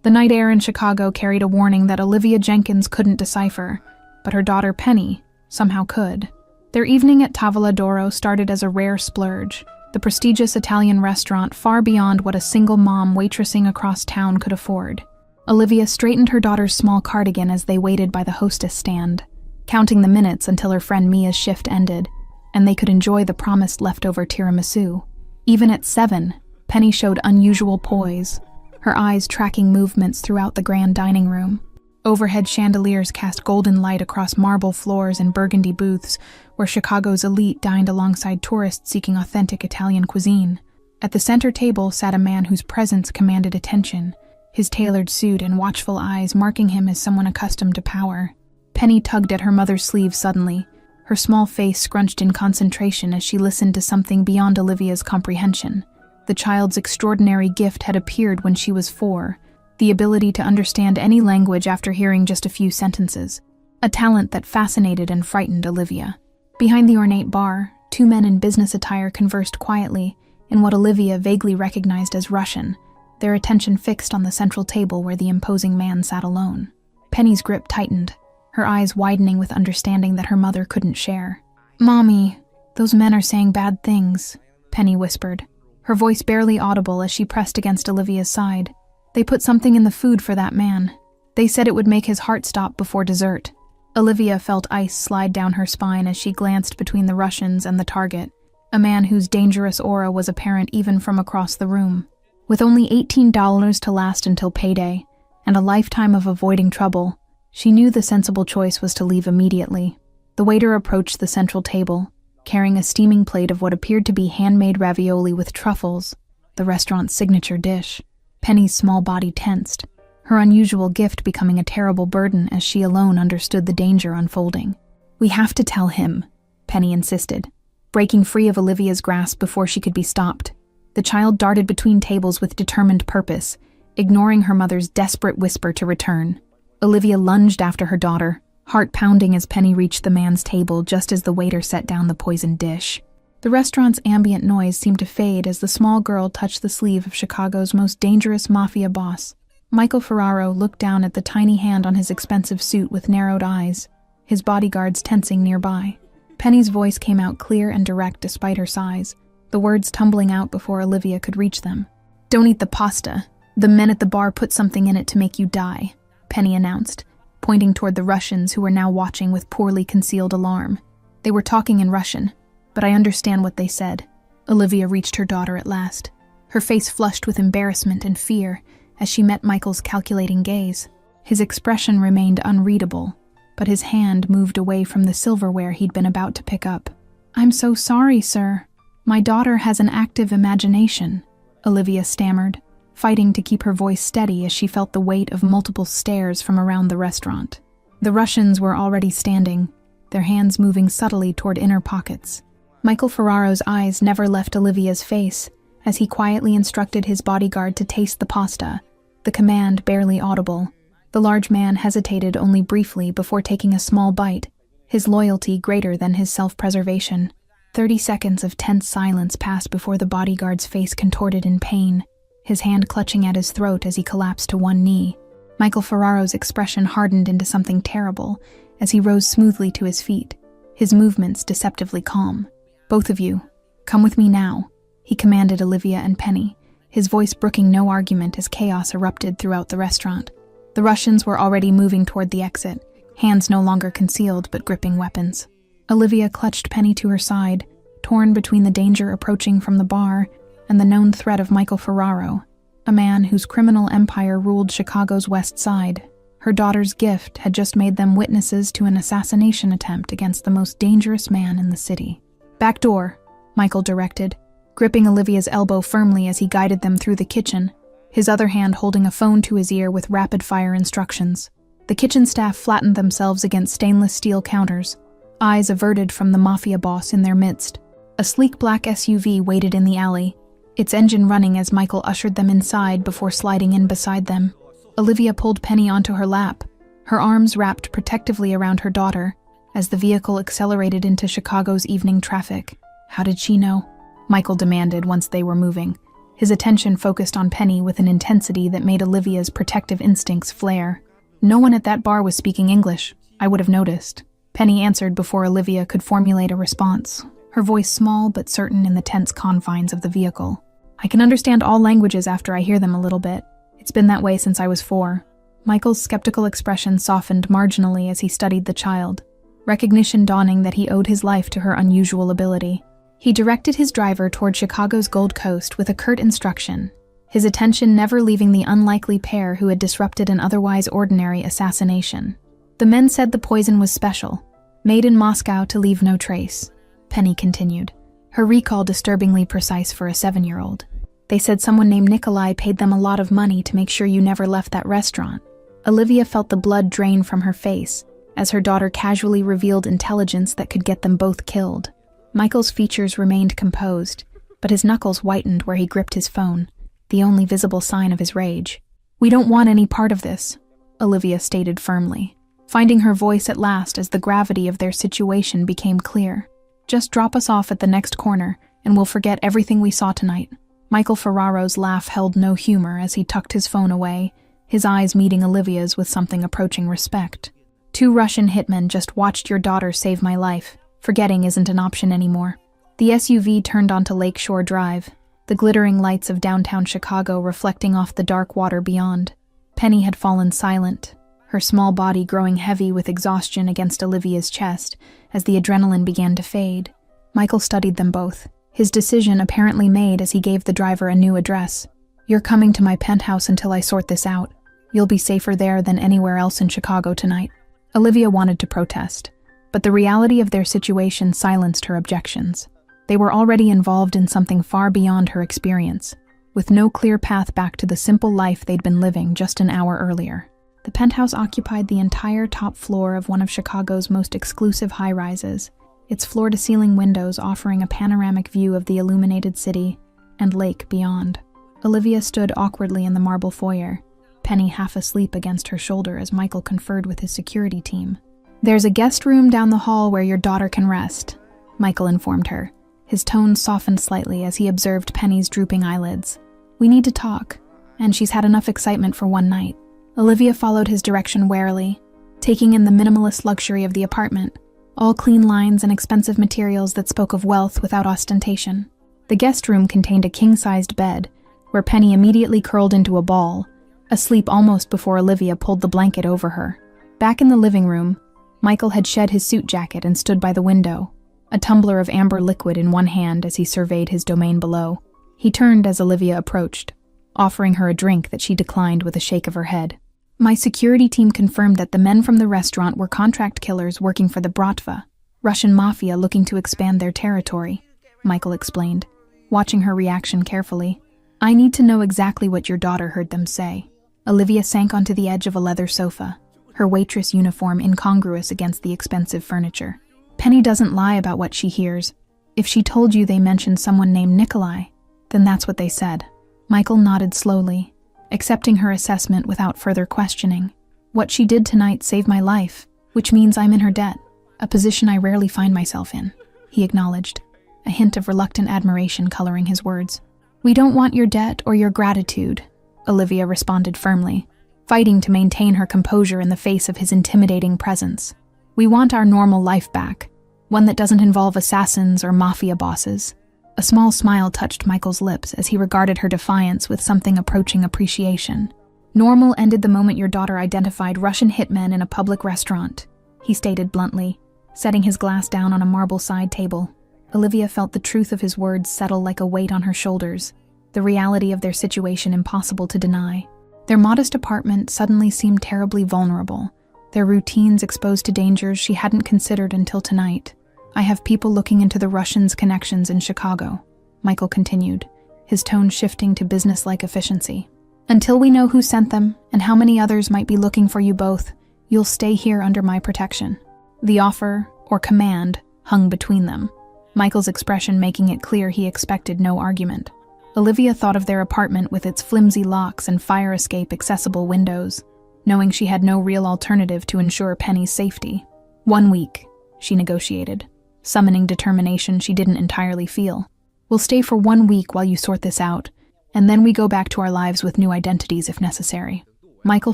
The night air in Chicago carried a warning that Olivia Jenkins couldn't decipher, but her daughter Penny somehow could. Their evening at Tavola d'Oro started as a rare splurge, the prestigious Italian restaurant far beyond what a single mom waitressing across town could afford. Olivia straightened her daughter's small cardigan as they waited by the hostess stand, counting the minutes until her friend Mia's shift ended, and they could enjoy the promised leftover tiramisu. Even at 7, Penny showed unusual poise, her eyes tracking movements throughout the grand dining room. Overhead chandeliers cast golden light across marble floors and burgundy booths, where Chicago's elite dined alongside tourists seeking authentic Italian cuisine. At the center table sat a man whose presence commanded attention, his tailored suit and watchful eyes marking him as someone accustomed to power. Penny tugged at her mother's sleeve suddenly, her small face scrunched in concentration as she listened to something beyond Olivia's comprehension. The child's extraordinary gift had appeared when she was 4, the ability to understand any language after hearing just a few sentences, a talent that fascinated and frightened Olivia. Behind the ornate bar, 2 men in business attire conversed quietly in what Olivia vaguely recognized as Russian, their attention fixed on the central table where the imposing man sat alone. Penny's grip tightened, her eyes widening with understanding that her mother couldn't share. "Mommy, those men are saying bad things," Penny whispered, her voice barely audible as she pressed against Olivia's side. "They put something in the food for that man. They said it would make his heart stop before dessert." Olivia felt ice slide down her spine as she glanced between the Russians and the target, a man whose dangerous aura was apparent even from across the room. With only $18 to last until payday, and a lifetime of avoiding trouble, she knew the sensible choice was to leave immediately. The waiter approached the central table, carrying a steaming plate of what appeared to be handmade ravioli with truffles, the restaurant's signature dish. Penny's small body tensed, her unusual gift becoming a terrible burden as she alone understood the danger unfolding. "We have to tell him," Penny insisted, breaking free of Olivia's grasp before she could be stopped. The child darted between tables with determined purpose, ignoring her mother's desperate whisper to return. Olivia lunged after her daughter, heart pounding as Penny reached the man's table just as the waiter set down the poisoned dish. The restaurant's ambient noise seemed to fade as the small girl touched the sleeve of Chicago's most dangerous Mafia boss. Michael Ferraro looked down at the tiny hand on his expensive suit with narrowed eyes, his bodyguards tensing nearby. Penny's voice came out clear and direct despite her size, the words tumbling out before Olivia could reach them. "Don't eat the pasta. The men at the bar put something in it to make you die," Penny announced, pointing toward the Russians who were now watching with poorly concealed alarm. "They were talking in Russian, but I understand what they said." Olivia reached her daughter at last, her face flushed with embarrassment and fear as she met Michael's calculating gaze. His expression remained unreadable, but his hand moved away from the silverware he'd been about to pick up. "I'm so sorry, sir. My daughter has an active imagination," Olivia stammered, fighting to keep her voice steady as she felt the weight of multiple stares from around the restaurant. The Russians were already standing, their hands moving subtly toward inner pockets. Michael Ferraro's eyes never left Olivia's face as he quietly instructed his bodyguard to taste the pasta, the command barely audible. The large man hesitated only briefly before taking a small bite, his loyalty greater than his self-preservation. 30 seconds of tense silence passed before the bodyguard's face contorted in pain, his hand clutching at his throat as he collapsed to one knee. Michael Ferraro's expression hardened into something terrible as he rose smoothly to his feet, his movements deceptively calm. "Both of you, come with me now," he commanded Olivia and Penny, his voice brooking no argument as chaos erupted throughout the restaurant. The Russians were already moving toward the exit, hands no longer concealed but gripping weapons. Olivia clutched Penny to her side, torn between the danger approaching from the bar and the known threat of Michael Ferraro, a man whose criminal empire ruled Chicago's West Side. Her daughter's gift had just made them witnesses to an assassination attempt against the most dangerous man in the city. "Back door," Michael directed, gripping Olivia's elbow firmly as he guided them through the kitchen, his other hand holding a phone to his ear with rapid-fire instructions. The kitchen staff flattened themselves against stainless steel counters, eyes averted from the Mafia boss in their midst. A sleek black SUV waited in the alley, its engine running as Michael ushered them inside before sliding in beside them. Olivia pulled Penny onto her lap, her arms wrapped protectively around her daughter, as the vehicle accelerated into Chicago's evening traffic. "How did she know?" Michael demanded once they were moving, His attention focused on Penny with an intensity that made Olivia's protective instincts flare. No one at that bar was speaking English. I would have noticed. Penny answered before Olivia could formulate a response, her voice small but certain in the tense confines of the vehicle. I can understand all languages after I hear them a little bit. It's been that way since I was 4. Michael's skeptical expression softened marginally as he studied the child, recognition dawning that he owed his life to her unusual ability. He directed his driver toward Chicago's Gold Coast with a curt instruction, his attention never leaving the unlikely pair who had disrupted an otherwise ordinary assassination. The men said the poison was special, made in Moscow to leave no trace. Penny continued, her recall disturbingly precise for a 7-year-old. They said someone named Nikolai paid them a lot of money to make sure you never left that restaurant. Olivia felt the blood drain from her face as her daughter casually revealed intelligence that could get them both killed. Michael's features remained composed, but his knuckles whitened where he gripped his phone, the only visible sign of his rage. "We don't want any part of this," Olivia stated firmly, finding her voice at last as the gravity of their situation became clear. "Just drop us off at the next corner, and we'll forget everything we saw tonight." Michael Ferraro's laugh held no humor as he tucked his phone away, his eyes meeting Olivia's with something approaching respect. "2 Russian hitmen just watched your daughter save my life. Forgetting isn't an option anymore." The SUV turned onto Lakeshore Drive, the glittering lights of downtown Chicago reflecting off the dark water beyond. Penny had fallen silent, her small body growing heavy with exhaustion against Olivia's chest as the adrenaline began to fade. Michael studied them both, his decision apparently made as he gave the driver a new address. "You're coming to my penthouse until I sort this out. You'll be safer there than anywhere else in Chicago tonight." Olivia wanted to protest, but the reality of their situation silenced her objections. They were already involved in something far beyond her experience, with no clear path back to the simple life they'd been living just an hour earlier. The penthouse occupied the entire top floor of one of Chicago's most exclusive high-rises, its floor-to-ceiling windows offering a panoramic view of the illuminated city and lake beyond. Olivia stood awkwardly in the marble foyer, Penny half asleep against her shoulder as Michael conferred with his security team. "There's a guest room down the hall where your daughter can rest," Michael informed her. His tone softened slightly as he observed Penny's drooping eyelids. "We need to talk, and she's had enough excitement for one night." Olivia followed his direction warily, taking in the minimalist luxury of the apartment, all clean lines and expensive materials that spoke of wealth without ostentation. The guest room contained a king-sized bed, where Penny immediately curled into a ball, asleep almost before Olivia pulled the blanket over her. Back in the living room, Michael had shed his suit jacket and stood by the window, a tumbler of amber liquid in one hand as he surveyed his domain below. He turned as Olivia approached, offering her a drink that she declined with a shake of her head. "My security team confirmed that the men from the restaurant were contract killers working for the Bratva, Russian Mafia looking to expand their territory," Michael explained, watching her reaction carefully. "I need to know exactly what your daughter heard them say." Olivia sank onto the edge of a leather sofa, her waitress uniform incongruous against the expensive furniture. "Penny doesn't lie about what she hears. If she told you they mentioned someone named Nikolai, then that's what they said." Michael nodded slowly, accepting her assessment without further questioning. "What she did tonight saved my life, which means I'm in her debt, a position I rarely find myself in," he acknowledged, a hint of reluctant admiration coloring his words. "We don't want your debt or your gratitude," Olivia responded firmly, fighting to maintain her composure in the face of his intimidating presence. "We want our normal life back, one that doesn't involve assassins or mafia bosses." A small smile touched Michael's lips as he regarded her defiance with something approaching appreciation. "Normal ended the moment your daughter identified Russian hitmen in a public restaurant," he stated bluntly, setting his glass down on a marble side table. Olivia felt the truth of his words settle like a weight on her shoulders, the reality of their situation impossible to deny. Their modest apartment suddenly seemed terribly vulnerable, their routines exposed to dangers she hadn't considered until tonight. "I have people looking into the Russians' connections in Chicago," Michael continued, his tone shifting to business-like efficiency. "Until we know who sent them and how many others might be looking for you both, you'll stay here under my protection." The offer, or command, hung between them, Michael's expression making it clear he expected no argument. Olivia thought of their apartment with its flimsy locks and fire escape accessible windows, knowing she had no real alternative to ensure Penny's safety. 1 week, she negotiated, summoning determination she didn't entirely feel. "We'll stay for 1 week while you sort this out, And then we go back to our lives with new identities if necessary. Michael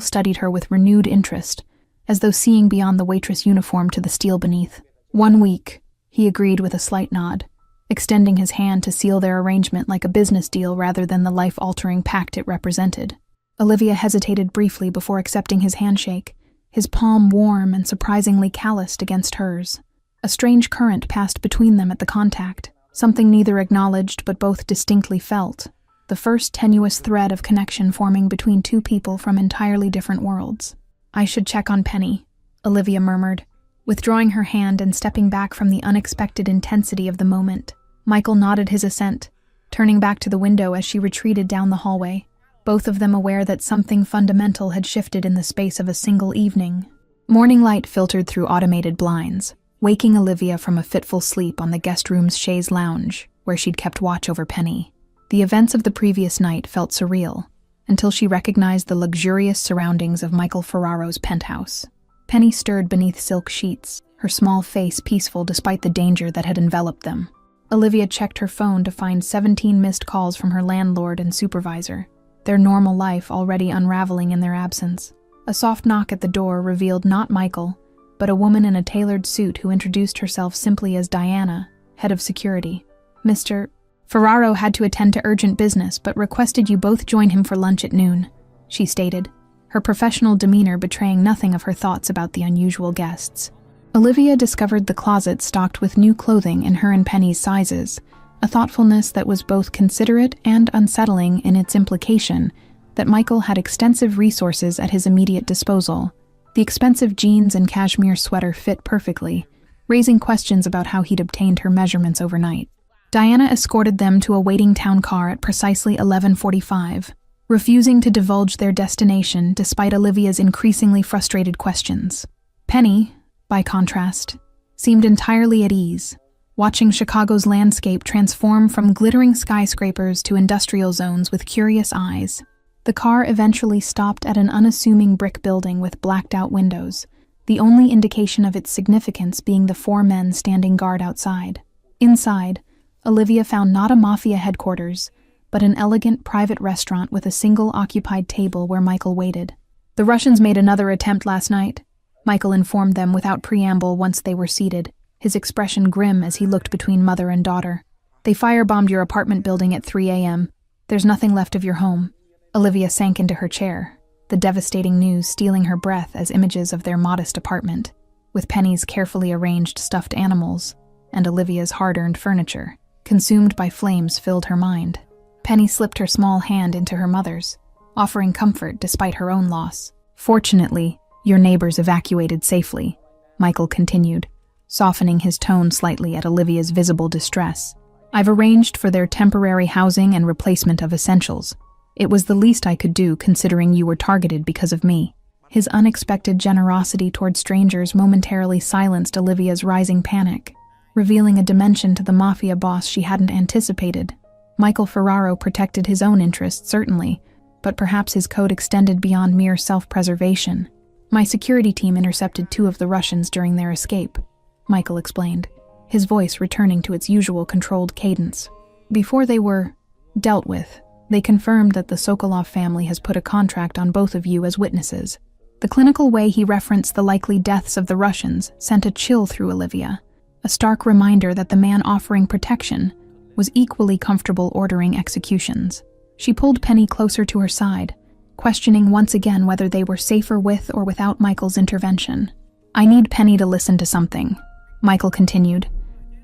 studied her with renewed interest, as though seeing beyond the waitress uniform to the steel beneath. 1 week, he agreed with a slight nod, extending his hand to seal their arrangement like a business deal rather than the life-altering pact it represented. Olivia hesitated briefly before accepting his handshake, his palm warm and surprisingly calloused against hers. A strange current passed between them at the contact, something neither acknowledged but both distinctly felt, the first tenuous thread of connection forming between two people from entirely different worlds. "I should check on Penny," Olivia murmured, withdrawing her hand and stepping back from the unexpected intensity of the moment. Michael nodded his assent, turning back to the window as she retreated down the hallway, both of them aware that something fundamental had shifted in the space of a single evening. Morning light filtered through automated blinds, waking Olivia from a fitful sleep on the guest room's chaise lounge, where she'd kept watch over Penny. The events of the previous night felt surreal, until she recognized the luxurious surroundings of Michael Ferraro's penthouse. Penny stirred beneath silk sheets, her small face peaceful despite the danger that had enveloped them. Olivia checked her phone to find 17 missed calls from her landlord and supervisor, their normal life already unraveling in their absence. A soft knock at the door revealed not Michael, but a woman in a tailored suit who introduced herself simply as Diana, head of security. "Mr. Ferraro had to attend to urgent business, but requested you both join him for lunch at noon," she stated, her professional demeanor betraying nothing of her thoughts about the unusual guests. Olivia discovered the closet stocked with new clothing in her and Penny's sizes, a thoughtfulness that was both considerate and unsettling in its implication that Michael had extensive resources at his immediate disposal. The expensive jeans and cashmere sweater fit perfectly, raising questions about how he'd obtained her measurements overnight. Diana escorted them to a waiting town car at precisely 11:45, refusing to divulge their destination despite Olivia's increasingly frustrated questions. Penny, by contrast, seemed entirely at ease, watching Chicago's landscape transform from glittering skyscrapers to industrial zones with curious eyes. The car eventually stopped at an unassuming brick building with blacked-out windows, the only indication of its significance being the 4 men standing guard outside. Inside, Olivia found not a Mafia headquarters, but an elegant private restaurant with a single occupied table where Michael waited. "The Russians made another attempt last night," Michael informed them without preamble once they were seated, his expression grim as he looked between mother and daughter. "They firebombed your apartment building at 3 a.m. There's nothing left of your home." Olivia sank into her chair, the devastating news stealing her breath as images of their modest apartment, with Penny's carefully arranged stuffed animals, and Olivia's hard-earned furniture, consumed by flames, filled her mind. Penny slipped her small hand into her mother's, offering comfort despite her own loss. "Fortunately, your neighbors evacuated safely," Michael continued, softening his tone slightly at Olivia's visible distress. "I've arranged for their temporary housing and replacement of essentials. It was the least I could do considering you were targeted because of me." His unexpected generosity toward strangers momentarily silenced Olivia's rising panic, revealing a dimension to the Mafia boss she hadn't anticipated. Michael Ferraro protected his own interests, certainly, but perhaps his code extended beyond mere self-preservation. "My security team intercepted 2 of the Russians during their escape," Michael explained, his voice returning to its usual controlled cadence. "Before they were dealt with, they confirmed that the Sokolov family has put a contract on both of you as witnesses." The clinical way he referenced the likely deaths of the Russians sent a chill through Olivia, a stark reminder that the man offering protection was equally comfortable ordering executions. She pulled Penny closer to her side, questioning once again whether they were safer with or without Michael's intervention. "I need Penny to listen to something," Michael continued,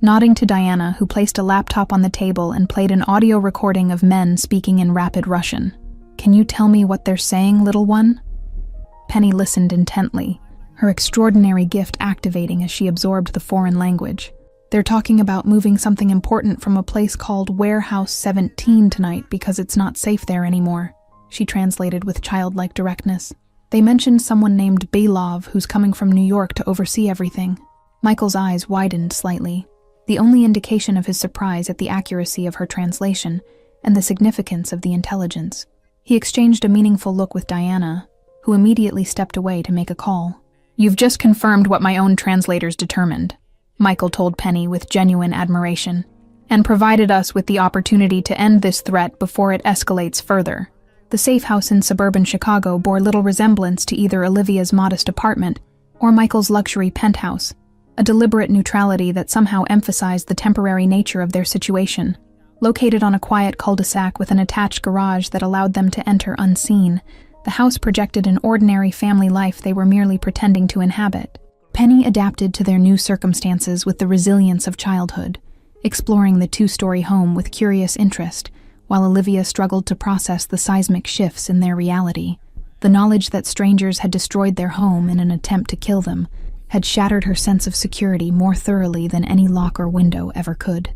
nodding to Diana, who placed a laptop on the table and played an audio recording of men speaking in rapid Russian. "Can you tell me what they're saying, little one?" Penny listened intently, her extraordinary gift activating as she absorbed the foreign language. "They're talking about moving something important from a place called Warehouse 17 tonight because it's not safe there anymore," she translated with childlike directness. "They mentioned someone named Belov who's coming from New York to oversee everything." Michael's eyes widened slightly, the only indication of his surprise at the accuracy of her translation and the significance of the intelligence. He exchanged a meaningful look with Diana, who immediately stepped away to make a call. "You've just confirmed what my own translators determined," Michael told Penny with genuine admiration. and provided us with the opportunity to end this threat before it escalates further. The safe house in suburban Chicago bore little resemblance to either Olivia's modest apartment or Michael's luxury penthouse, a deliberate neutrality that somehow emphasized the temporary nature of their situation. Located on a quiet cul-de-sac with an attached garage that allowed them to enter unseen, the house projected an ordinary family life they were merely pretending to inhabit. Penny adapted to their new circumstances with the resilience of childhood, exploring the two-story home with curious interest, while Olivia struggled to process the seismic shifts in their reality. The knowledge that strangers had destroyed their home in an attempt to kill them had shattered her sense of security more thoroughly than any lock or window ever could.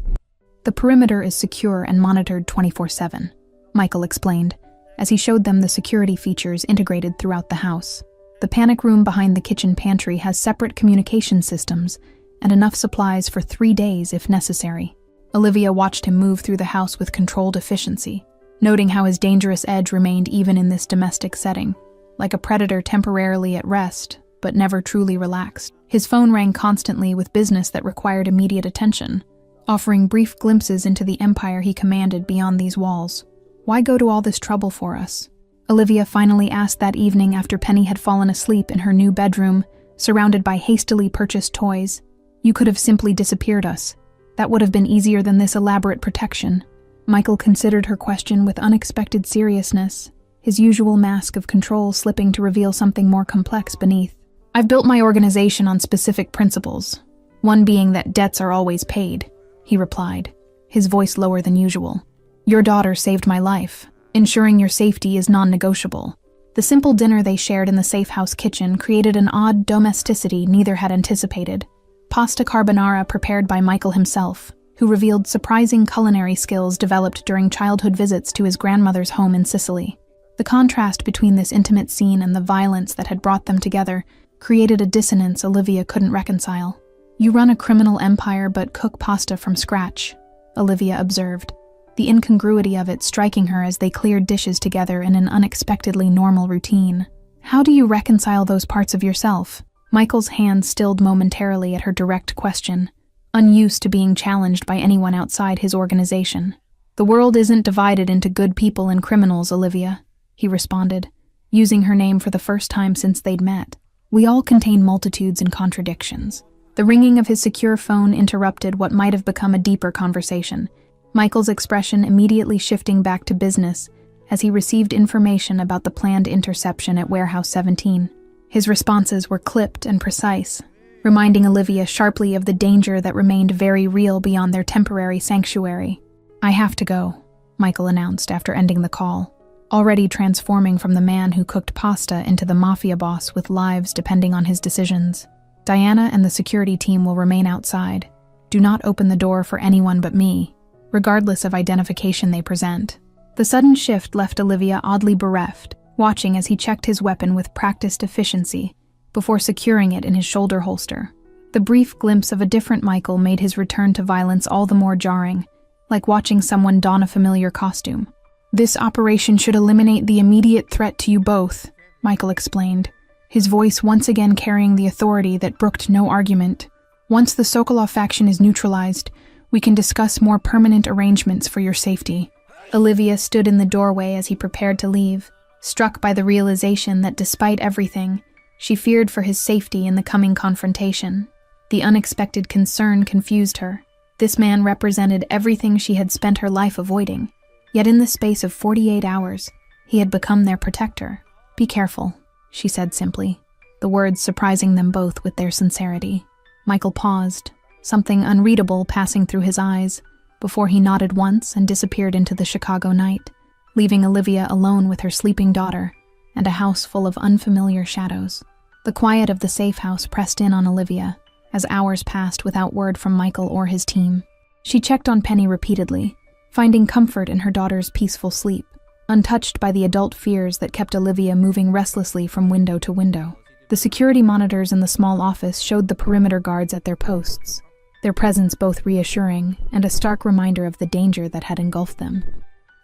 "The perimeter is secure and monitored 24/7, Michael explained, as he showed them the security features integrated throughout the house. The panic room behind the kitchen pantry has separate communication systems and enough supplies for 3 days if necessary." Olivia watched him move through the house with controlled efficiency, noting how his dangerous edge remained even in this domestic setting, like a predator temporarily at rest, but never truly relaxed. His phone rang constantly with business that required immediate attention, offering brief glimpses into the empire he commanded beyond these walls. "Why go to all this trouble for us?" Olivia finally asked that evening after Penny had fallen asleep in her new bedroom, surrounded by hastily purchased toys. "You could have simply disappeared us. That would have been easier than this elaborate protection." Michael considered her question with unexpected seriousness, his usual mask of control slipping to reveal something more complex beneath. "I've built my organization on specific principles, one being that debts are always paid," he replied, his voice lower than usual. "Your daughter saved my life. Ensuring your safety is non-negotiable." The simple dinner they shared in the safe house kitchen created an odd domesticity neither had anticipated. Pasta carbonara prepared by Michael himself, who revealed surprising culinary skills developed during childhood visits to his grandmother's home in Sicily. The contrast between this intimate scene and the violence that had brought them together created a dissonance Olivia couldn't reconcile. "You run a criminal empire but cook pasta from scratch," Olivia observed, the incongruity of it striking her as they cleared dishes together in an unexpectedly normal routine. "How do you reconcile those parts of yourself?" Michael's hand stilled momentarily at her direct question, unused to being challenged by anyone outside his organization. "The world isn't divided into good people and criminals, Olivia," he responded, using her name for the first time since they'd met. "We all contain multitudes and contradictions." The ringing of his secure phone interrupted what might have become a deeper conversation, Michael's expression immediately shifting back to business as he received information about the planned interception at Warehouse 17. His responses were clipped and precise, reminding Olivia sharply of the danger that remained very real beyond their temporary sanctuary. "I have to go," Michael announced after ending the call, already transforming from the man who cooked pasta into the Mafia boss with lives depending on his decisions. "Diana and the security team will remain outside. Do not open the door for anyone but me, regardless of identification they present." The sudden shift left Olivia oddly bereft, watching as he checked his weapon with practiced efficiency before securing it in his shoulder holster. The brief glimpse of a different Michael made his return to violence all the more jarring, like watching someone don a familiar costume. "This operation should eliminate the immediate threat to you both," Michael explained, his voice once again carrying the authority that brooked no argument. "Once the Sokolov faction is neutralized, we can discuss more permanent arrangements for your safety." Olivia stood in the doorway as he prepared to leave, struck by the realization that despite everything, she feared for his safety in the coming confrontation. The unexpected concern confused her. This man represented everything she had spent her life avoiding, yet in the space of 48 hours, he had become their protector. "Be careful," she said simply, the words surprising them both with their sincerity. Michael paused, something unreadable passing through his eyes, before he nodded once and disappeared into the Chicago night, leaving Olivia alone with her sleeping daughter and a house full of unfamiliar shadows. The quiet of the safe house pressed in on Olivia as hours passed without word from Michael or his team. She checked on Penny repeatedly, finding comfort in her daughter's peaceful sleep, untouched by the adult fears that kept Olivia moving restlessly from window to window. The security monitors in the small office showed the perimeter guards at their posts, their presence both reassuring and a stark reminder of the danger that had engulfed them.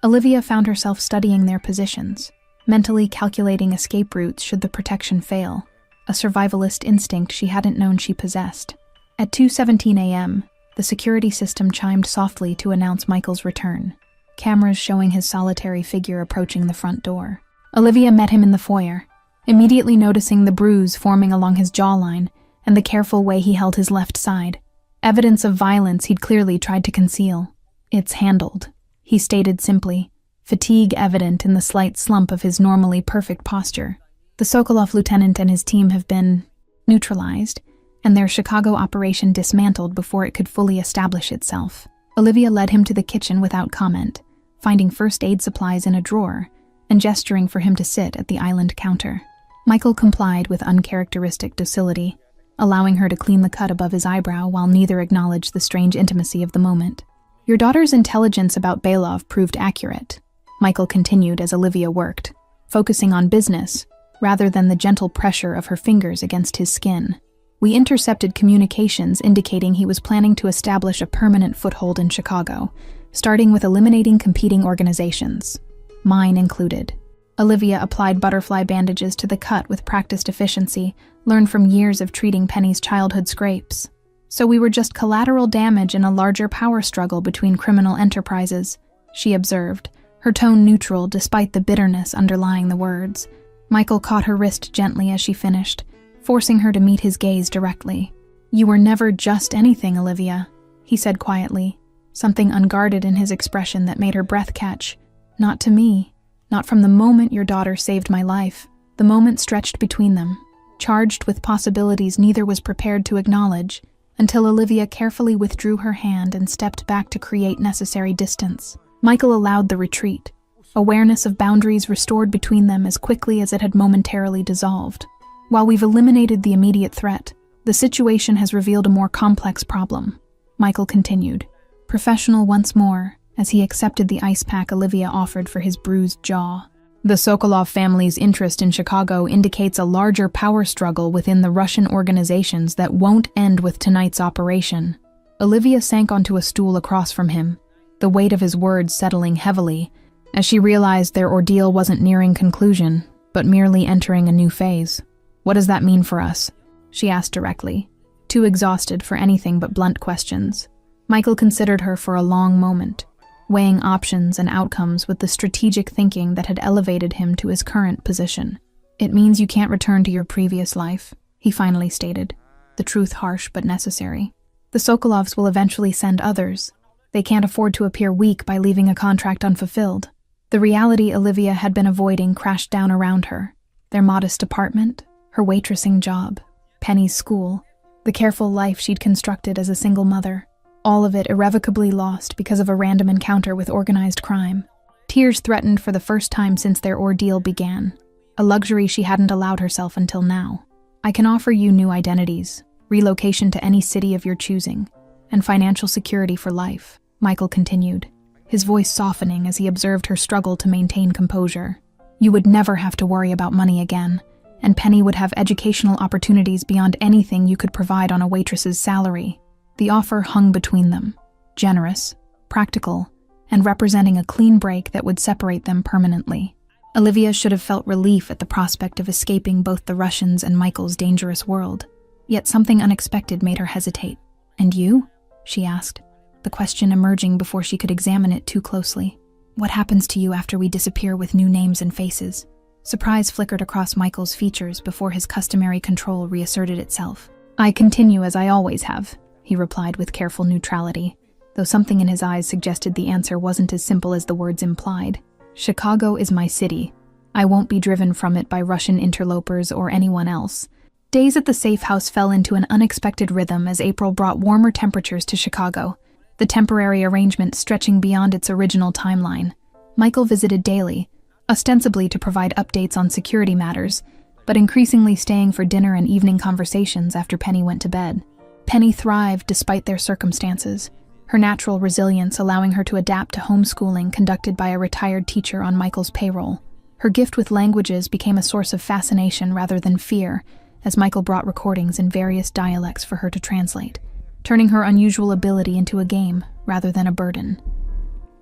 Olivia found herself studying their positions, mentally calculating escape routes should the protection fail, a survivalist instinct she hadn't known she possessed. At 2:17 a.m., The security system chimed softly to announce Michael's return, cameras showing his solitary figure approaching the front door. Olivia met him in the foyer, immediately noticing the bruise forming along his jawline and the careful way he held his left side, evidence of violence he'd clearly tried to conceal. "It's handled," he stated simply, fatigue evident in the slight slump of his normally perfect posture. "The Sokolov lieutenant and his team have been neutralized, and their Chicago operation dismantled before it could fully establish itself." Olivia led him to the kitchen without comment, finding first aid supplies in a drawer and gesturing for him to sit at the island counter. Michael complied with uncharacteristic docility, allowing her to clean the cut above his eyebrow while neither acknowledged the strange intimacy of the moment. "Your daughter's intelligence about Belov proved accurate," Michael continued as Olivia worked, focusing on business rather than the gentle pressure of her fingers against his skin. "We intercepted communications indicating he was planning to establish a permanent foothold in Chicago, starting with eliminating competing organizations, mine included." Olivia applied butterfly bandages to the cut with practiced efficiency, learned from years of treating Penny's childhood scrapes. "So we were just collateral damage in a larger power struggle between criminal enterprises," she observed, her tone neutral despite the bitterness underlying the words. Michael caught her wrist gently as she finished, forcing her to meet his gaze directly. "You were never just anything, Olivia," he said quietly, something unguarded in his expression that made her breath catch. "Not to me. Not from the moment your daughter saved my life." The moment stretched between them, charged with possibilities neither was prepared to acknowledge, until Olivia carefully withdrew her hand and stepped back to create necessary distance. Michael allowed the retreat, awareness of boundaries restored between them as quickly as it had momentarily dissolved. "While we've eliminated the immediate threat, the situation has revealed a more complex problem," Michael continued, professional once more, as he accepted the ice pack Olivia offered for his bruised jaw. "The Sokolov family's interest in Chicago indicates a larger power struggle within the Russian organizations that won't end with tonight's operation." Olivia sank onto a stool across from him, the weight of his words settling heavily, as she realized their ordeal wasn't nearing conclusion, but merely entering a new phase. "What does that mean for us?" she asked directly, too exhausted for anything but blunt questions. Michael considered her for a long moment, weighing options and outcomes with the strategic thinking that had elevated him to his current position. "It means you can't return to your previous life," he finally stated, the truth harsh but necessary. "The Sokolovs will eventually send others. They can't afford to appear weak by leaving a contract unfulfilled." The reality Olivia had been avoiding crashed down around her. Their modest apartment, her waitressing job, Penny's school, the careful life she'd constructed as a single mother. All of it irrevocably lost because of a random encounter with organized crime. Tears threatened for the first time since their ordeal began, a luxury she hadn't allowed herself until now. "I can offer you new identities, relocation to any city of your choosing, and financial security for life," Michael continued, his voice softening as he observed her struggle to maintain composure. "You would never have to worry about money again, and Penny would have educational opportunities beyond anything you could provide on a waitress's salary." The offer hung between them, generous, practical, and representing a clean break that would separate them permanently. Olivia should have felt relief at the prospect of escaping both the Russians and Michael's dangerous world, yet something unexpected made her hesitate. "And you?" she asked, the question emerging before she could examine it too closely. "What happens to you after we disappear with new names and faces?" Surprise flickered across Michael's features before his customary control reasserted itself. "I continue as I always have," he replied with careful neutrality, though something in his eyes suggested the answer wasn't as simple as the words implied. "Chicago is my city. I won't be driven from it by Russian interlopers or anyone else." Days at the safe house fell into an unexpected rhythm as April brought warmer temperatures to Chicago, the temporary arrangement stretching beyond its original timeline. Michael visited daily, ostensibly to provide updates on security matters, but increasingly staying for dinner and evening conversations after Penny went to bed. Penny thrived despite their circumstances, her natural resilience allowing her to adapt to homeschooling conducted by a retired teacher on Michael's payroll. Her gift with languages became a source of fascination rather than fear, as Michael brought recordings in various dialects for her to translate, turning her unusual ability into a game rather than a burden.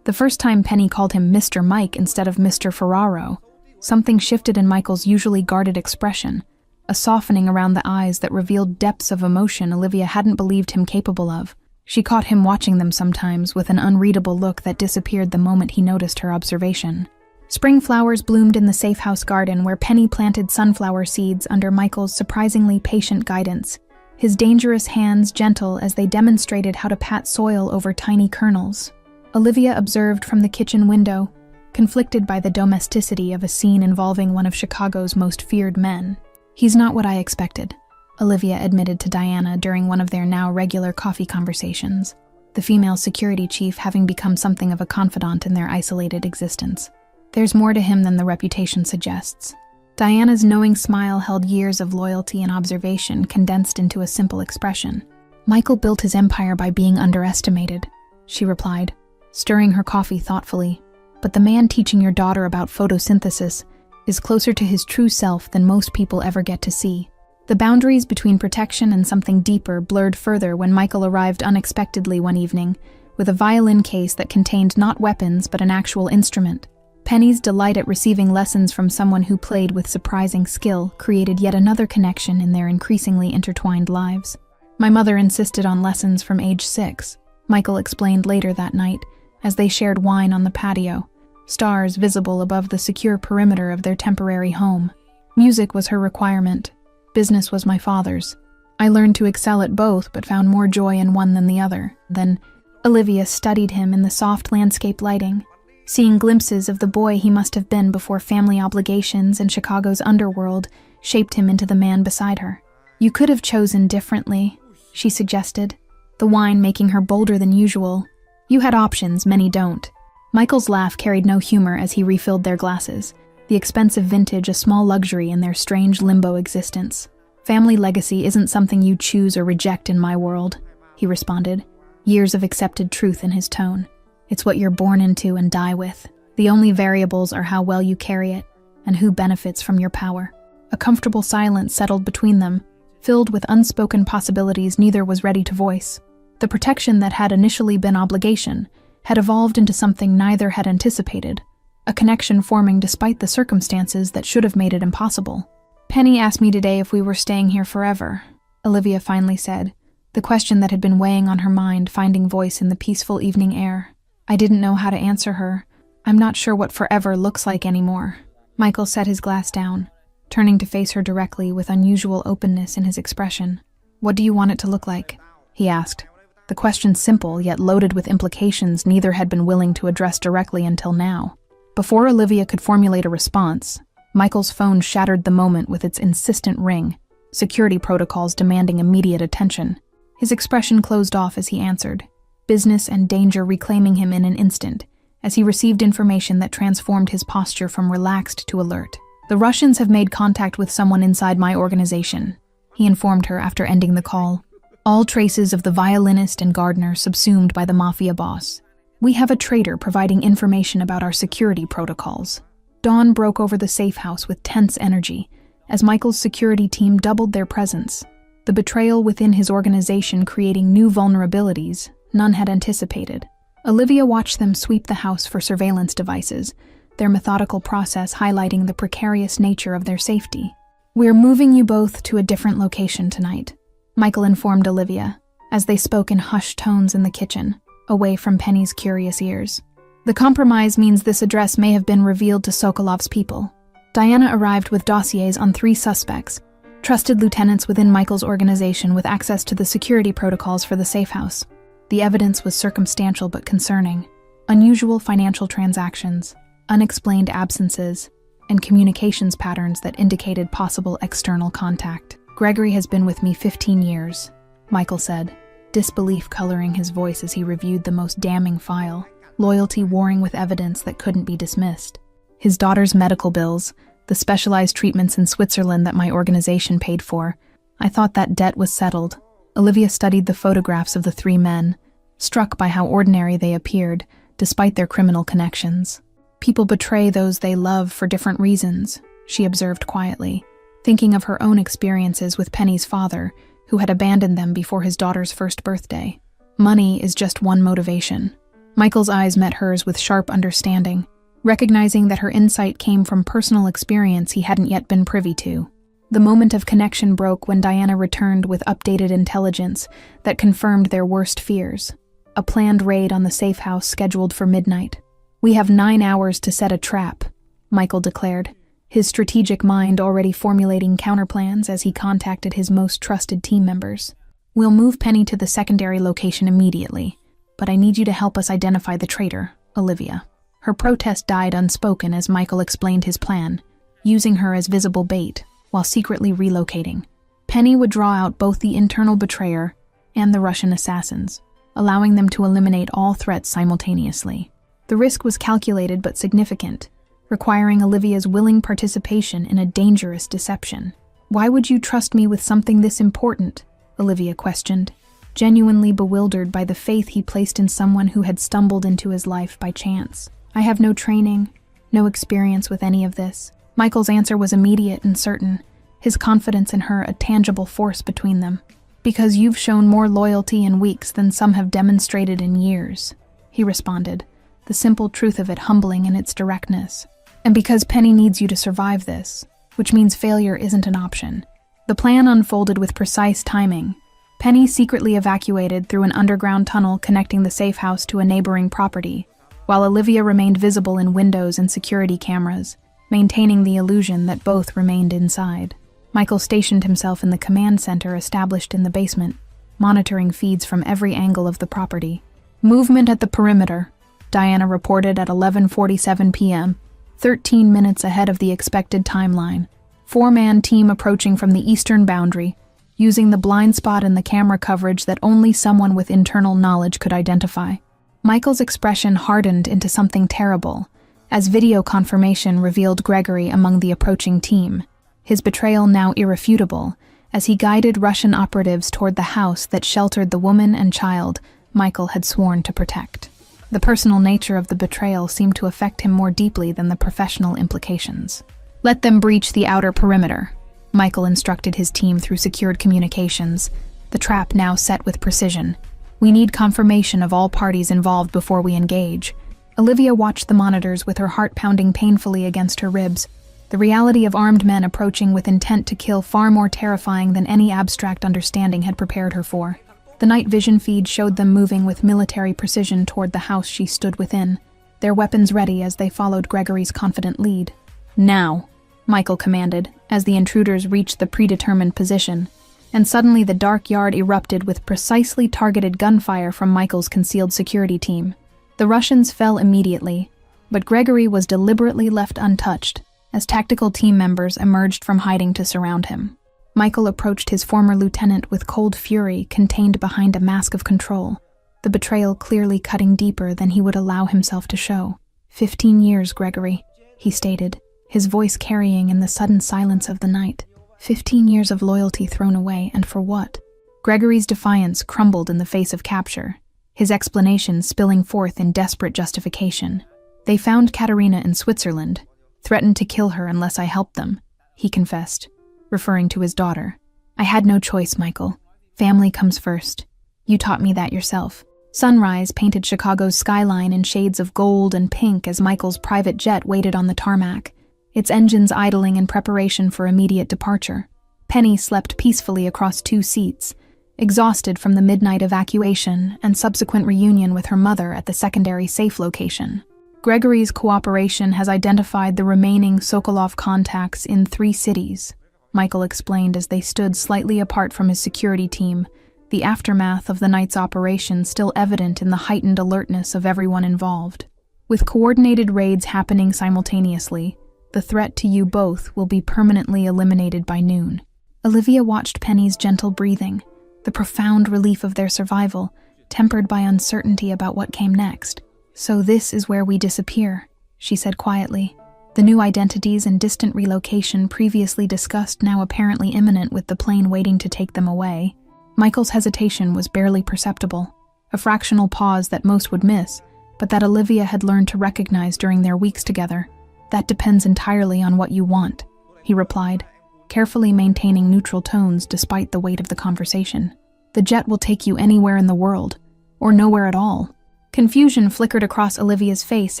The first time Penny called him Mr. Mike instead of Mr. Ferraro, something shifted in Michael's usually guarded expression, a softening around the eyes that revealed depths of emotion Olivia hadn't believed him capable of. She caught him watching them sometimes with an unreadable look that disappeared the moment he noticed her observation. Spring flowers bloomed in the safe house garden where Penny planted sunflower seeds under Michael's surprisingly patient guidance, his dangerous hands gentle as they demonstrated how to pat soil over tiny kernels. Olivia observed from the kitchen window, conflicted by the domesticity of a scene involving one of Chicago's most feared men. "He's not what I expected," Olivia admitted to Diana during one of their now regular coffee conversations, the female security chief having become something of a confidant in their isolated existence. "There's more to him than the reputation suggests." Diana's knowing smile held years of loyalty and observation condensed into a simple expression. "Michael built his empire by being underestimated," she replied, stirring her coffee thoughtfully. "But the man teaching your daughter about photosynthesis is closer to his true self than most people ever get to see." The boundaries between protection and something deeper blurred further when Michael arrived unexpectedly one evening, with a violin case that contained not weapons but an actual instrument. Penny's delight at receiving lessons from someone who played with surprising skill created yet another connection in their increasingly intertwined lives. "My mother insisted on lessons from age 6, Michael explained later that night, as they shared wine on the patio, stars visible above the secure perimeter of their temporary home. Music was her requirement. Business was my father's. I learned to excel at both, but found more joy in one than the other." Then Olivia studied him in the soft landscape lighting, seeing glimpses of the boy he must have been before family obligations and Chicago's underworld shaped him into the man beside her. "You could have chosen differently," she suggested, the wine making her bolder than usual. "You had options, many don't." Michael's laugh carried no humor as he refilled their glasses, the expensive vintage a small luxury in their strange limbo existence. "Family legacy isn't something you choose or reject in my world," he responded, years of accepted truth in his tone. "It's what you're born into and die with. The only variables are how well you carry it, and who benefits from your power." A comfortable silence settled between them, filled with unspoken possibilities neither was ready to voice. The protection that had initially been obligation had evolved into something neither had anticipated, a connection forming despite the circumstances that should have made it impossible. "Penny asked me today if we were staying here forever," Olivia finally said, the question that had been weighing on her mind finding voice in the peaceful evening air. "I didn't know how to answer her. I'm not sure what forever looks like anymore." Michael set his glass down, turning to face her directly with unusual openness in his expression. "What do you want it to look like?" he asked. The question simple, yet loaded with implications neither had been willing to address directly until now. Before Olivia could formulate a response, Michael's phone shattered the moment with its insistent ring, security protocols demanding immediate attention. His expression closed off as he answered, business and danger reclaiming him in an instant, as he received information that transformed his posture from relaxed to alert. "The Russians have made contact with someone inside my organization," he informed her after ending the call. "All traces of the violinist and gardener subsumed by the Mafia boss. We have a traitor providing information about our security protocols." Dawn broke over the safe house with tense energy, as Michael's security team doubled their presence, the betrayal within his organization creating new vulnerabilities none had anticipated. Olivia watched them sweep the house for surveillance devices, their methodical process highlighting the precarious nature of their safety. "We're moving you both to a different location tonight," Michael informed Olivia, as they spoke in hushed tones in the kitchen, away from Penny's curious ears. "The compromise means this address may have been revealed to Sokolov's people." Diana arrived with dossiers on 3 suspects, trusted lieutenants within Michael's organization with access to the security protocols for the safe house. The evidence was circumstantial but concerning. Unusual financial transactions, unexplained absences, and communications patterns that indicated possible external contact. "Gregory has been with me 15 years, Michael said, disbelief coloring his voice as he reviewed the most damning file, loyalty warring with evidence that couldn't be dismissed. "His daughter's medical bills, the specialized treatments in Switzerland that my organization paid for. I thought that debt was settled." Olivia studied the photographs of the 3 men, struck by how ordinary they appeared, despite their criminal connections. "People betray those they love for different reasons," she observed quietly, thinking of her own experiences with Penny's father, who had abandoned them before his daughter's first birthday. "Money is just one motivation." Michael's eyes met hers with sharp understanding, recognizing that her insight came from personal experience he hadn't yet been privy to. The moment of connection broke when Diana returned with updated intelligence that confirmed their worst fears. A planned raid on the safe house scheduled for midnight. "We have 9 hours to set a trap," Michael declared, his strategic mind already formulating counterplans as he contacted his most trusted team members. "We'll move Penny to the secondary location immediately, but I need you to help us identify the traitor, Olivia." Her protest died unspoken as Michael explained his plan, using her as visible bait while secretly relocating. Penny would draw out both the internal betrayer and the Russian assassins, allowing them to eliminate all threats simultaneously. The risk was calculated but significant, requiring Olivia's willing participation in a dangerous deception. "Why would you trust me with something this important?" Olivia questioned, genuinely bewildered by the faith he placed in someone who had stumbled into his life by chance. "I have no training, no experience with any of this." Michael's answer was immediate and certain, his confidence in her a tangible force between them. "Because you've shown more loyalty in weeks than some have demonstrated in years," he responded, the simple truth of it humbling in its directness. "And because Penny needs you to survive this, which means failure isn't an option." The plan unfolded with precise timing. Penny secretly evacuated through an underground tunnel connecting the safe house to a neighboring property, while Olivia remained visible in windows and security cameras, maintaining the illusion that both remained inside. Michael stationed himself in the command center established in the basement, monitoring feeds from every angle of the property. "Movement at the perimeter," Diana reported at 11:47 p.m., 13 minutes ahead of the expected timeline. 4-man team approaching from the eastern boundary, using the blind spot in the camera coverage that only someone with internal knowledge could identify. Michael's expression hardened into something terrible, as video confirmation revealed Gregory among the approaching team, his betrayal now irrefutable, as he guided Russian operatives toward the house that sheltered the woman and child Michael had sworn to protect. The personal nature of the betrayal seemed to affect him more deeply than the professional implications. "Let them breach the outer perimeter," Michael instructed his team through secured communications, the trap now set with precision. "We need confirmation of all parties involved before we engage." Olivia watched the monitors with her heart pounding painfully against her ribs, the reality of armed men approaching with intent to kill far more terrifying than any abstract understanding had prepared her for. The night vision feed showed them moving with military precision toward the house she stood within, their weapons ready as they followed Gregory's confident lead. "Now," Michael commanded, as the intruders reached the predetermined position, and suddenly the dark yard erupted with precisely targeted gunfire from Michael's concealed security team. The Russians fell immediately, but Gregory was deliberately left untouched, as tactical team members emerged from hiding to surround him. Michael approached his former lieutenant with cold fury contained behind a mask of control, the betrayal clearly cutting deeper than he would allow himself to show. 15 years, Gregory," he stated, his voice carrying in the sudden silence of the night. 15 years of loyalty thrown away, and for what? Gregory's defiance crumbled in the face of capture, his explanation spilling forth in desperate justification. "They found Katerina in Switzerland, threatened to kill her unless I helped them," he confessed, referring to his daughter. "I had no choice, Michael. Family comes first. You taught me that yourself." Sunrise painted Chicago's skyline in shades of gold and pink as Michael's private jet waited on the tarmac, its engines idling in preparation for immediate departure. Penny slept peacefully across 2 seats, exhausted from the midnight evacuation and subsequent reunion with her mother at the secondary safe location. Gregory's cooperation has identified the remaining Sokolov contacts in 3 cities, Michael explained as they stood slightly apart from his security team, the aftermath of the night's operation still evident in the heightened alertness of everyone involved. "With coordinated raids happening simultaneously, the threat to you both will be permanently eliminated by noon." Olivia watched Penny's gentle breathing, the profound relief of their survival, tempered by uncertainty about what came next. "So this is where we disappear," she said quietly. The new identities and distant relocation previously discussed now apparently imminent with the plane waiting to take them away. Michael's hesitation was barely perceptible, a fractional pause that most would miss, but that Olivia had learned to recognize during their weeks together. "That depends entirely on what you want," he replied, carefully maintaining neutral tones despite the weight of the conversation. "The jet will take you anywhere in the world, or nowhere at all." Confusion flickered across Olivia's face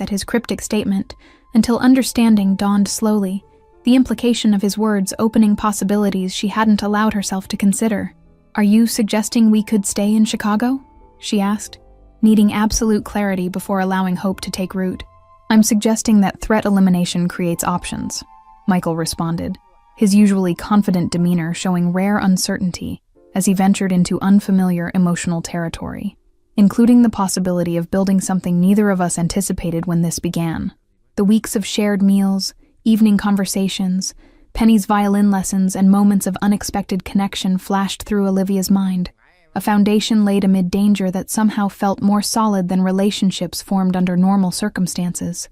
at his cryptic statement, until understanding dawned slowly, the implication of his words opening possibilities she hadn't allowed herself to consider. "Are you suggesting we could stay in Chicago?" she asked, needing absolute clarity before allowing hope to take root. "I'm suggesting that threat elimination creates options," Michael responded, his usually confident demeanor showing rare uncertainty as he ventured into unfamiliar emotional territory, including the possibility of building something neither of us anticipated when this began. The weeks of shared meals, evening conversations, Penny's violin lessons, and moments of unexpected connection flashed through Olivia's mind, a foundation laid amid danger that somehow felt more solid than relationships formed under normal circumstances.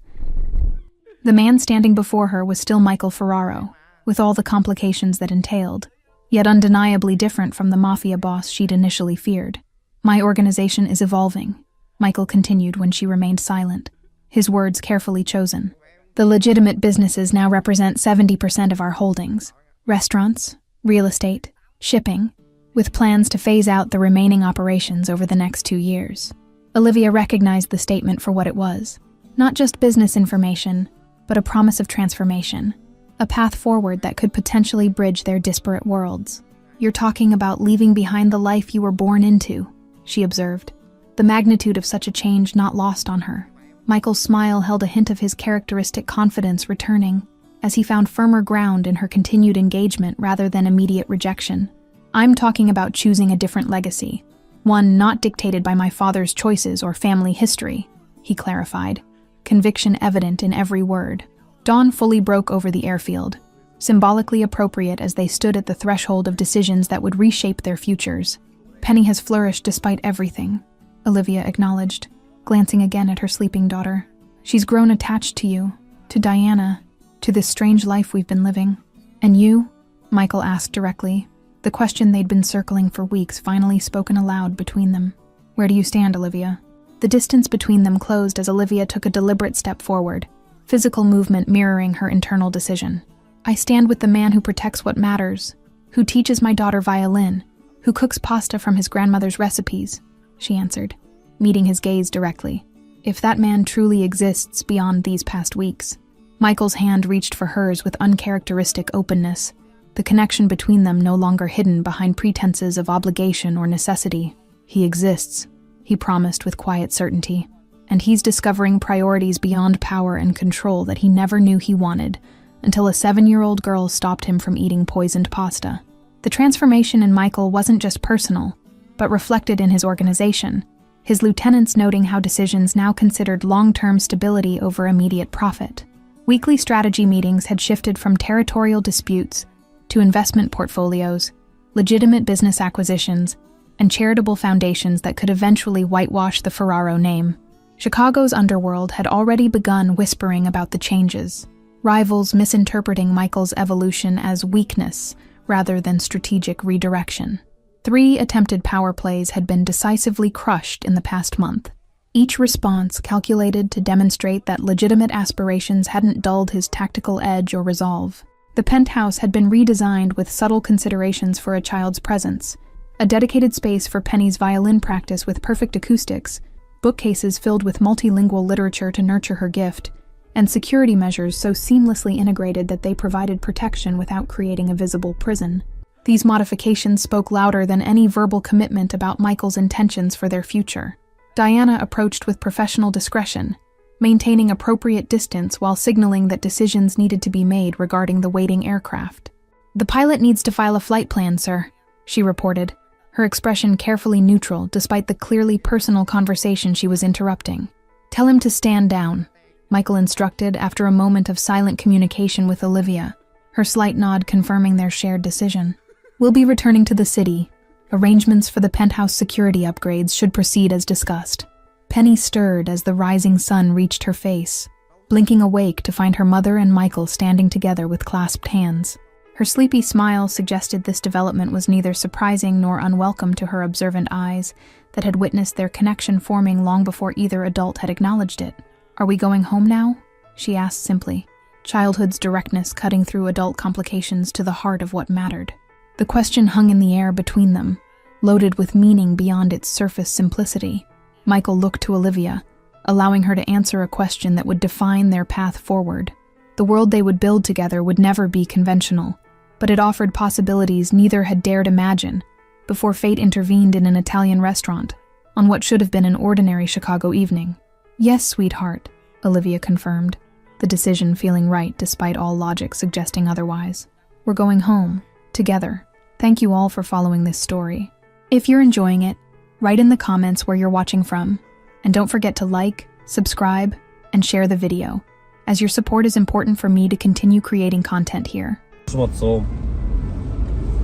The man standing before her was still Michael Ferraro, with all the complications that entailed, yet undeniably different from the Mafia boss she'd initially feared. "My organization is evolving," Michael continued when she remained silent, his words carefully chosen. "The legitimate businesses now represent 70% of our holdings: restaurants, real estate, shipping, with plans to phase out the remaining operations over the next 2 years. Olivia recognized the statement for what it was. Not just business information, but a promise of transformation, a path forward that could potentially bridge their disparate worlds. "You're talking about leaving behind the life you were born into," she observed, the magnitude of such a change not lost on her. Michael's smile held a hint of his characteristic confidence returning, as he found firmer ground in her continued engagement rather than immediate rejection. "I'm talking about choosing a different legacy, one not dictated by my father's choices or family history," he clarified, conviction evident in every word. Dawn fully broke over the airfield, symbolically appropriate as they stood at the threshold of decisions that would reshape their futures. "Penny has flourished despite everything," Olivia acknowledged, glancing again at her sleeping daughter. "She's grown attached to you, to Diana, to this strange life we've been living." "And you?" Michael asked directly, the question they'd been circling for weeks finally spoken aloud between them. "Where do you stand, Olivia?" The distance between them closed as Olivia took a deliberate step forward, physical movement mirroring her internal decision. "I stand with the man who protects what matters, who teaches my daughter violin, who cooks pasta from his grandmother's recipes," she answered, meeting his gaze directly. "If that man truly exists beyond these past weeks." Michael's hand reached for hers with uncharacteristic openness, the connection between them no longer hidden behind pretenses of obligation or necessity. "He exists," he promised with quiet certainty, "and he's discovering priorities beyond power and control that he never knew he wanted, until a 7-year-old girl stopped him from eating poisoned pasta." The transformation in Michael wasn't just personal, but reflected in his organization, his lieutenants noting how decisions now considered long-term stability over immediate profit. Weekly strategy meetings had shifted from territorial disputes to investment portfolios, legitimate business acquisitions, and charitable foundations that could eventually whitewash the Ferraro name. Chicago's Underworld had already begun whispering about the changes, rivals misinterpreting Michael's evolution as weakness rather than strategic redirection. 3 attempted power plays had been decisively crushed in the past month, each response calculated to demonstrate that legitimate aspirations hadn't dulled his tactical edge or resolve. The penthouse had been redesigned with subtle considerations for a child's presence, a dedicated space for Penny's violin practice with perfect acoustics, bookcases filled with multilingual literature to nurture her gift, and security measures so seamlessly integrated that they provided protection without creating a visible prison. These modifications spoke louder than any verbal commitment about Michael's intentions for their future. Diana approached with professional discretion, maintaining appropriate distance while signaling that decisions needed to be made regarding the waiting aircraft. "The pilot needs to file a flight plan, sir," she reported, her expression carefully neutral despite the clearly personal conversation she was interrupting. "Tell him to stand down," Michael instructed after a moment of silent communication with Olivia, her slight nod confirming their shared decision. "We'll be returning to the city. Arrangements for the penthouse security upgrades should proceed as discussed." Penny stirred as the rising sun reached her face, blinking awake to find her mother and Michael standing together with clasped hands. Her sleepy smile suggested this development was neither surprising nor unwelcome to her observant eyes that had witnessed their connection forming long before either adult had acknowledged it. "Are we going home now?" she asked simply, childhood's directness cutting through adult complications to the heart of what mattered. The question hung in the air between them, loaded with meaning beyond its surface simplicity. Michael looked to Olivia, allowing her to answer a question that would define their path forward. The world they would build together would never be conventional, but it offered possibilities neither had dared imagine before fate intervened in an Italian restaurant on what should have been an ordinary Chicago evening. "Yes, sweetheart," Olivia confirmed, the decision feeling right despite all logic suggesting otherwise. "We're going home, together." Thank you all for following this story. If you're enjoying it, write in the comments where you're watching from, and don't forget to like, subscribe, and share the video, as your support is important for me to continue creating content here. Отцом.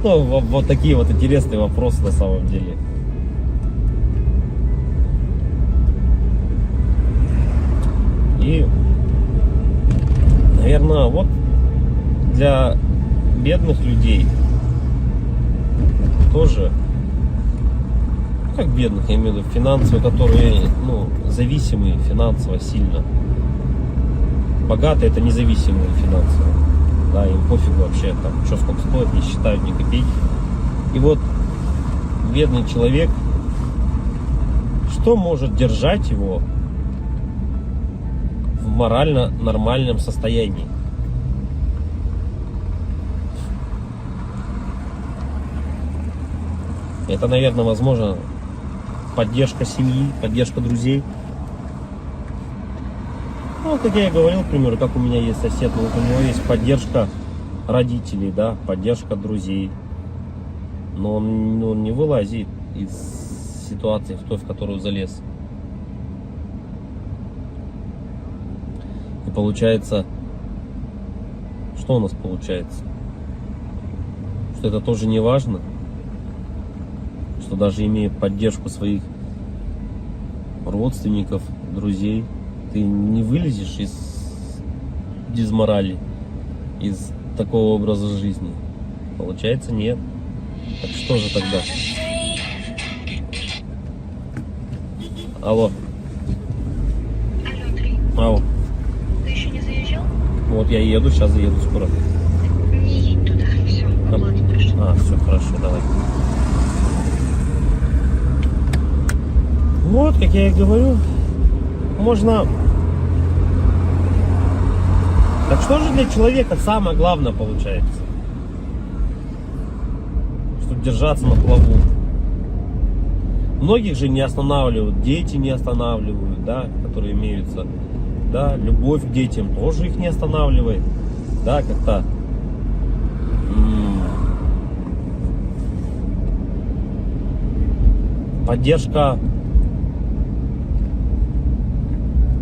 Ну, вот такие вот интересные вопросы на самом деле. И, наверное, вот для бедных людей тоже, как бедных, я имею в виду финансово, которые, зависимые финансово сильно. Богатые — это независимые финансово. Да, им пофигу вообще, там, что сколько стоит, не считают ни копейки. И вот бедный человек, что может держать его в морально нормальном состоянии? Это, наверное, возможно, поддержка семьи, поддержка друзей. Ну, как я и говорил, к примеру, как у меня есть сосед, вот у него есть поддержка родителей, да, поддержка друзей. Но он не вылазит из ситуации, в той, в которую залез. И получается, что у нас получается? Что это тоже не важно? Что даже имея поддержку своих родственников, друзей, ты не вылезешь из дизморали, из такого образа жизни? Получается, нет. Так что же тогда? Алло. Алло, Андрей. Ау. Ты еще не заезжал? Вот я еду, сейчас заеду скоро. Не едь туда, все, оплату пришли. Все, хорошо, давай. Вот, как я и говорю, можно... Так что же для человека самое главное получается? Чтобы держаться на плаву. Многих же не останавливают, дети не останавливают, да, которые имеются. Да, любовь к детям тоже их не останавливает. Да, как-то... Поддержка...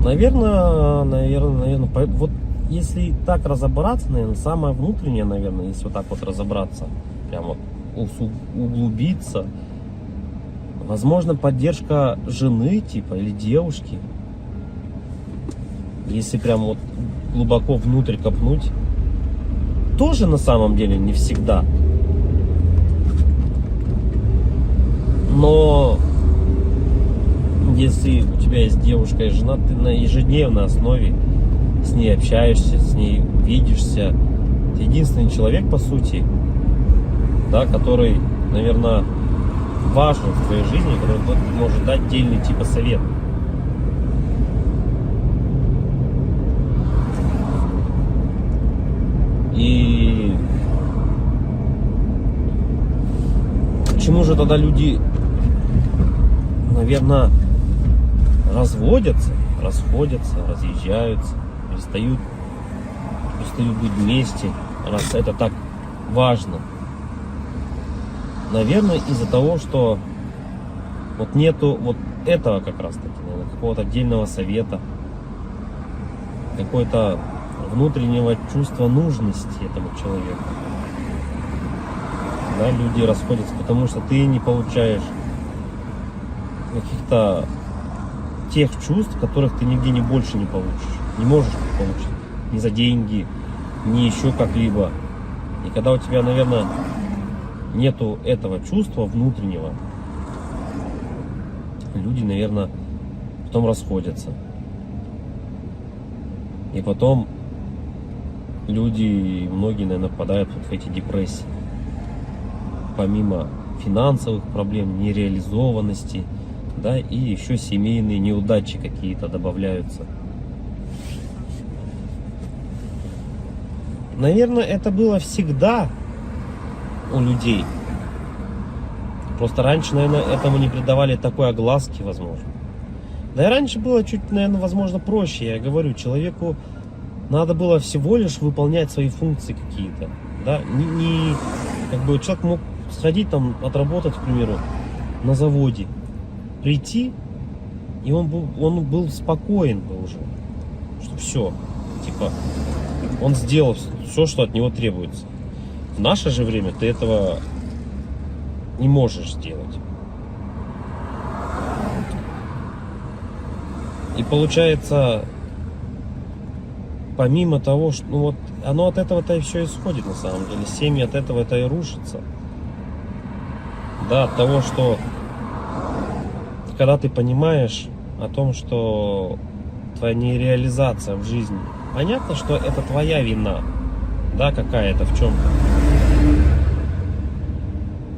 Наверное, вот если так разобраться, наверное, самое внутреннее, наверное, если вот так вот разобраться, прям вот углубиться, возможно, поддержка жены, типа, или девушки, если прям вот глубоко внутрь копнуть, тоже на самом деле не всегда. Но если у тебя есть девушка и жена, ты на ежедневной основе с ней общаешься, с ней видишься. Это единственный человек, по сути, да, который, наверное, важен в твоей жизни, который может дать дельный типа совет. И почему же тогда люди, наверное, расходятся, разъезжаются, перестают быть вместе, раз это так важно? Наверное, из-за того, что вот нету вот этого как раз таки, наверное, какого-то отдельного совета, какой-то внутреннего чувства нужности этому человеку. Да, люди расходятся, потому что ты не получаешь каких-то тех чувств, которых ты нигде не больше не получишь. Не можешь получить. Ни за деньги, ни еще как-либо. И когда у тебя, наверное, нету этого чувства внутреннего, люди, наверное, потом расходятся. И потом люди, многие, наверное, попадают вот в эти депрессии. Помимо финансовых проблем, нереализованности, да, и еще семейные неудачи какие-то добавляются. наверное, это было всегда у людей. Просто раньше, наверное, этому не придавали такой огласки, возможно. Да и раньше было чуть, наверное, возможно, проще. Я говорю, человеку надо было всего лишь выполнять свои функции какие-то. Да? Как бы человек мог сходить там, отработать, к примеру, на заводе, прийти, и он был спокоен был уже. Что все, типа, он сделал все, что от него требуется. В наше же время ты этого не можешь сделать. И получается, помимо того, что ну вот оно от этого-то и все исходит на самом деле. Семьи от этого-то и рушатся. Да, от того, что когда ты понимаешь о том, что твоя нереализация в жизни, понятно, что это твоя вина, да, какая-то в чем-то,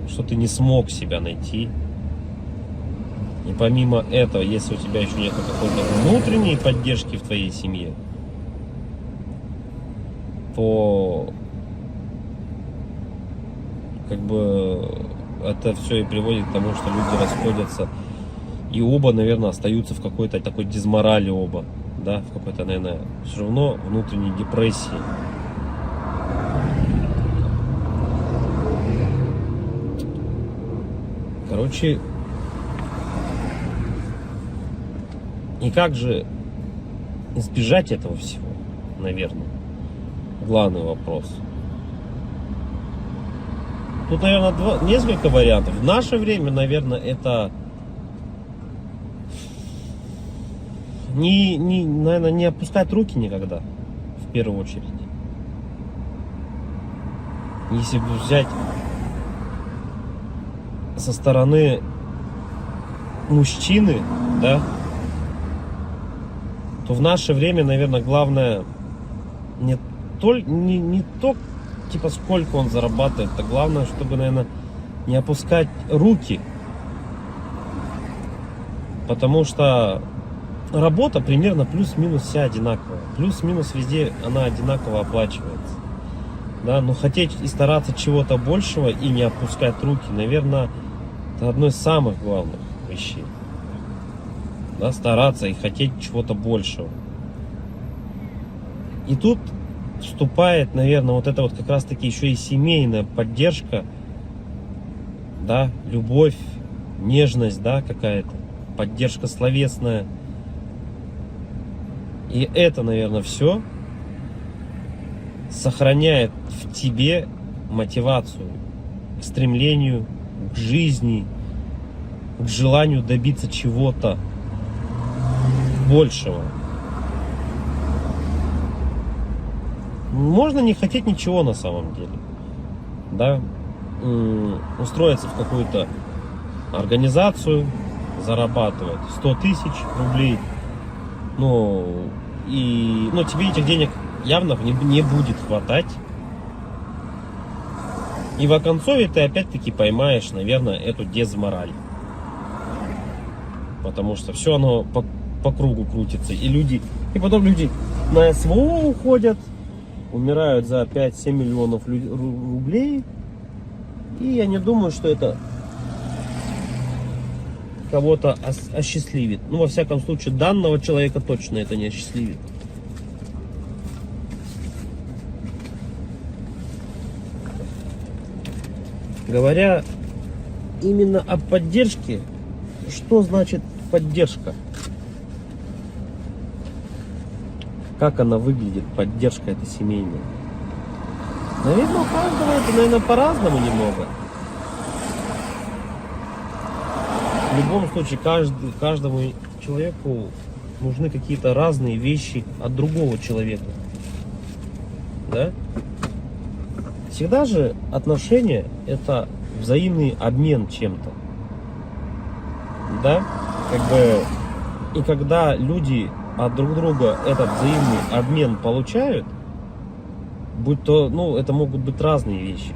что ты не смог себя найти. И помимо этого, если у тебя еще нет какой-то внутренней поддержки в твоей семье, то как бы это все и приводит к тому, что люди расходятся. И оба, наверное, остаются в какой-то такой дизморали оба. Да, в какой-то, наверное, все равно внутренней депрессии. Короче, и как же избежать этого всего, наверное, главный вопрос. Тут, наверное, несколько вариантов. В наше время, наверное, это наверное, не опускать руки никогда, в первую очередь. Если бы взять со стороны мужчины, да, то в наше время, наверное, главное не то, типа, сколько он зарабатывает, а главное, чтобы, наверное, не опускать руки. Потому что работа примерно плюс-минус вся одинаковая. Плюс-минус везде она одинаково оплачивается. Да, но хотеть и стараться чего-то большего и не опускать руки, наверное, это одно из самых главных вещей. Да, стараться и хотеть чего-то большего. И тут вступает, наверное, вот это вот как раз таки еще и семейная поддержка, да, любовь, нежность, да, какая-то, поддержка словесная. И это, наверное, все сохраняет в тебе мотивацию к стремлению, к жизни, к желанию добиться чего-то большего. Можно не хотеть ничего на самом деле, да, устроиться в какую-то организацию, зарабатывать 100 тысяч рублей, но тебе этих денег явно не будет хватать. И в оконцове ты опять-таки поймаешь, наверное, эту дезмораль. Потому что все оно по кругу крутится. И потом люди на СВО уходят, умирают за 5-7 миллионов рублей. И я не думаю, что это кого-то осчастливит. Ну, во всяком случае, данного человека точно это не осчастливит. Говоря именно о поддержке, что значит поддержка? Как она выглядит, поддержка эта семейная? Наверное, у каждого это, наверное, по-разному немного. В любом случае, каждому человеку нужны какие-то разные вещи от другого человека. Да? Всегда же отношения — это взаимный обмен чем-то. Да? И когда люди от друг друга этот взаимный обмен получают, будь то, это могут быть разные вещи.